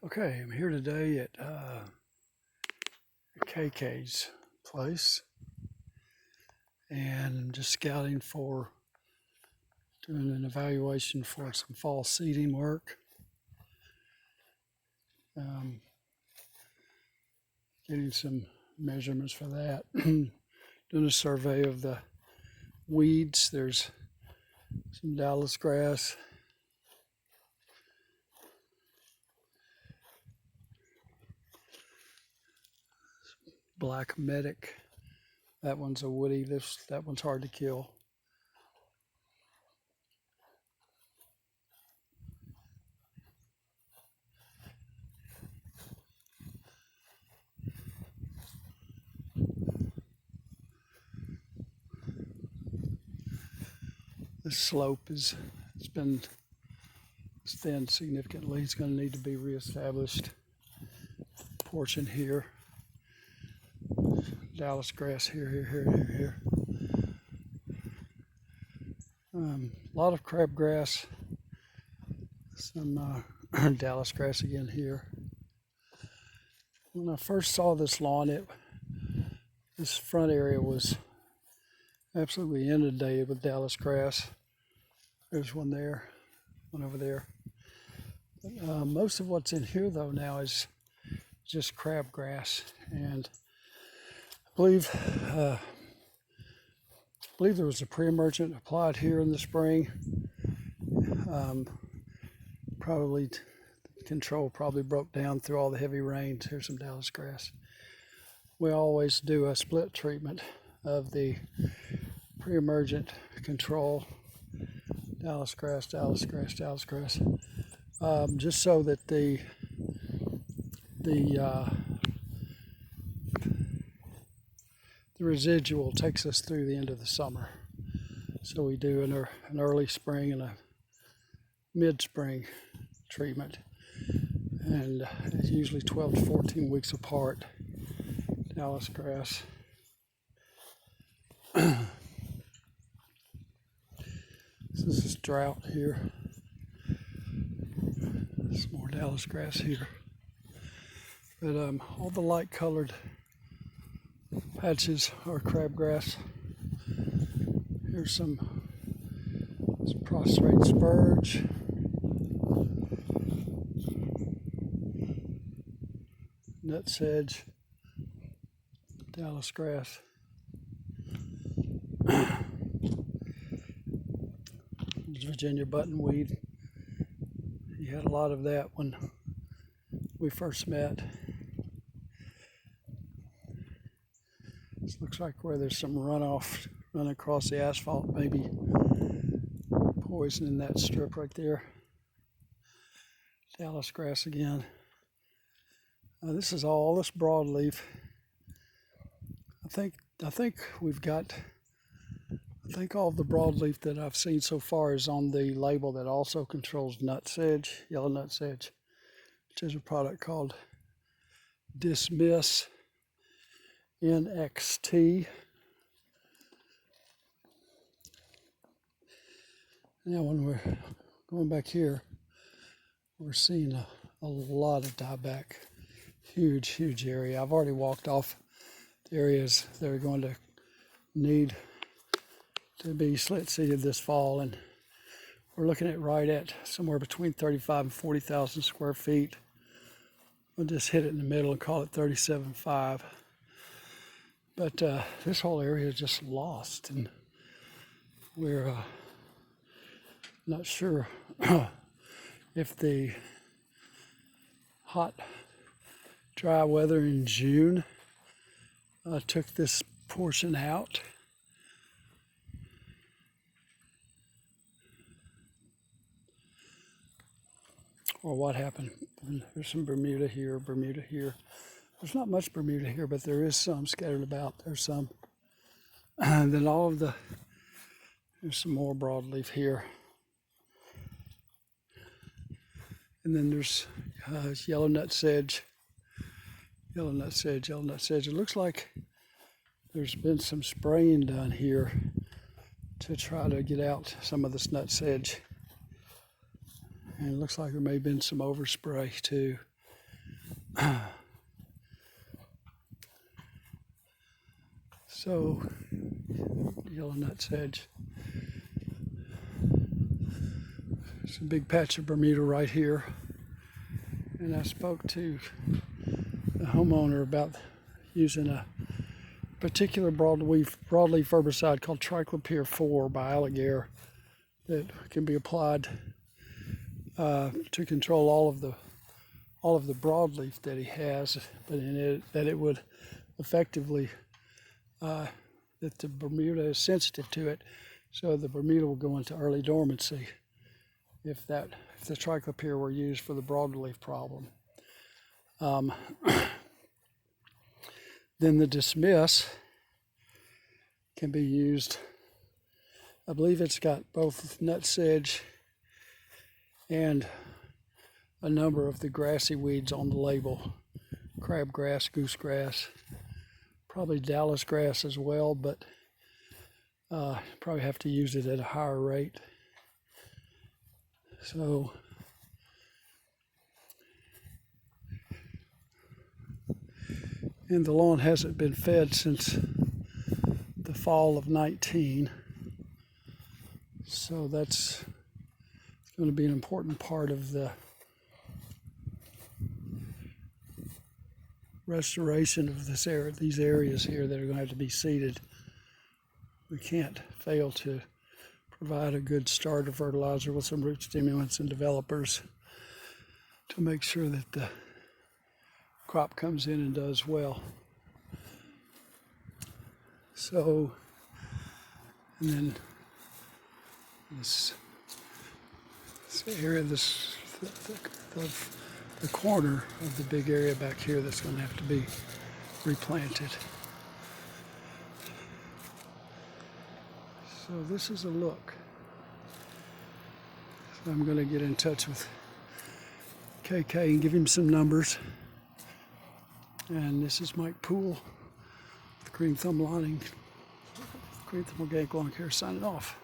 Okay, I'm here today at KK's place, and I'm just scouting for doing an evaluation for some fall seeding work. Getting some measurements for that. Doing a survey of the weeds. There's some Dallas grass, black medic. That one's a woody. That one's hard to kill. This slope it's been thinned significantly. It's going to need to be reestablished. Portion here, Dallas grass here. A lot of crabgrass, some Dallas grass again here. When I first saw this lawn, this front area was absolutely inundated with Dallas grass. There's one there, one over there. Most of what's in here though now is just crabgrass, and I believe there was a pre-emergent applied here in the spring. Probably control broke down through all the heavy rains. Here's some Dallas grass. We always do a split treatment of the pre-emergent control, Dallas grass, just so that the residual takes us through the end of the summer. So we do an early spring and a mid-spring treatment, and it's usually 12 to 14 weeks apart. Dallas grass. This is drought here. Some more Dallas grass here. But all the light colored patches are crabgrass. Here's some prostrate spurge. Nut sedge, Dallas grass. There's Virginia buttonweed. He had a lot of that when we first met. This looks like where there's some runoff running across the asphalt, maybe poison in that strip right there. Dallas grass again. This is all this broadleaf. I think we've got. I think all of the broadleaf that I've seen so far is on the label that also controls nut sedge, yellow nut sedge, which is a product called Dismiss NXT. Now when we're going back here, we're seeing a lot of dieback. Huge area. I've already walked off the areas that are going to need to be slit seeded this fall, and we're looking at right at somewhere between 35 and 40,000 square feet. We'll just hit it in the middle and call it 37.5. But this whole area is just lost, and we're not sure if the hot, dry weather in June took this portion out. Or what happened. There's some Bermuda here. There's not much Bermuda here, but there is some scattered about. There's some. And then there's some more broadleaf here. And then there's yellow nut sedge. It looks like there's been some spraying done here to try to get out some of this nut sedge. And it looks like there may have been some overspray too. So, yellow nut sedge. There's a big patch of Bermuda right here. And I spoke to the homeowner about using a particular broadleaf herbicide called Triclopyr 4 by Alligator that can be applied to control all of the broadleaf that he has, but in it that it would effectively that the Bermuda is sensitive to it, so the Bermuda will go into early dormancy if the Triclopyr were used for the broadleaf problem. Then the Dismiss can be used. I believe it's got both nut sedge and a number of the grassy weeds on the label. Crabgrass, goosegrass, probably Dallas grass as well, but probably have to use it at a higher rate. So and the lawn hasn't been fed since the fall of 19. So that's going to be an important part of the restoration of this area, these areas here that are going to have to be seeded. We can't fail to provide a good starter fertilizer with some root stimulants and developers to make sure that the crop comes in and does well. So, and then this area, the corner of the big area back here that's going to have to be replanted. So this is a look. So I'm going to get in touch with KK and give him some numbers. And this is Mike Poole with Green Thumb Lining, Green Thumb Organic Lawn Care signing off.